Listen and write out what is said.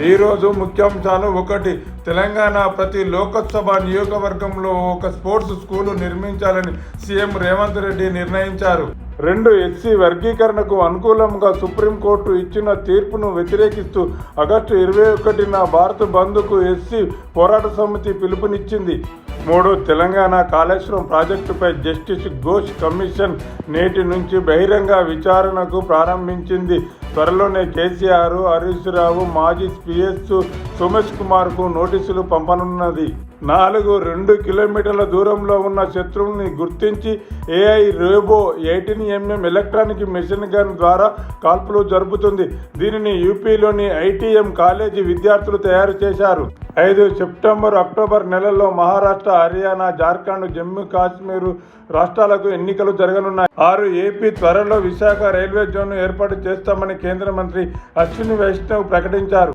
ఈరోజు ముఖ్యాంశాలు. 1. తెలంగాణ ప్రతి లోకసభ నియోజకవర్గంలో ఒక స్పోర్ట్స్ స్కూలు నిర్మించాలని సీఎం రేవంత్ రెడ్డి నిర్ణయించారు. 2. ఎస్సీ వర్గీకరణకు అనుకూలంగా సుప్రీంకోర్టు ఇచ్చిన తీర్పును వ్యతిరేకిస్తూ ఆగస్టు 21న భారత్ బంద్కు ఎస్సీ పోరాట సమితి పిలుపునిచ్చింది. 3. తెలంగాణ కాళేశ్వరం ప్రాజెక్టుపై జస్టిస్ ఘోష్ కమిషన్ నేటి నుంచి బహిరంగ విచారణకు ప్రారంభించింది. త్వరలోనే కేసీఆర్, హరీష్ రావు, మాజీ పిఎస్ సోమేష్ కుమార్కు నోటీసులు పంపనున్నది. 4. 2 కిలోమీటర్ల దూరంలో ఉన్న శత్రువుని గుర్తించి AI robot 18mm electronic machine gun ద్వారా కాల్పులు జరుపుతుంది. దీనిని యూపీలోని ITM కాలేజీ విద్యార్థులు తయారు చేశారు. 5. సెప్టెంబర్, అక్టోబర్ నెలల్లో మహారాష్ట్ర, హర్యానా, జార్ఖండ్, జమ్మూ కాశ్మీర్ రాష్ట్రాలకు ఎన్నికలు జరగనున్నాయి. 6. ఏపీ త్వరలో విశాఖ రైల్వే జోన్ ఏర్పాటు చేస్తామని కేంద్ర మంత్రి అశ్విని వైష్ణవ్ ప్రకటించారు.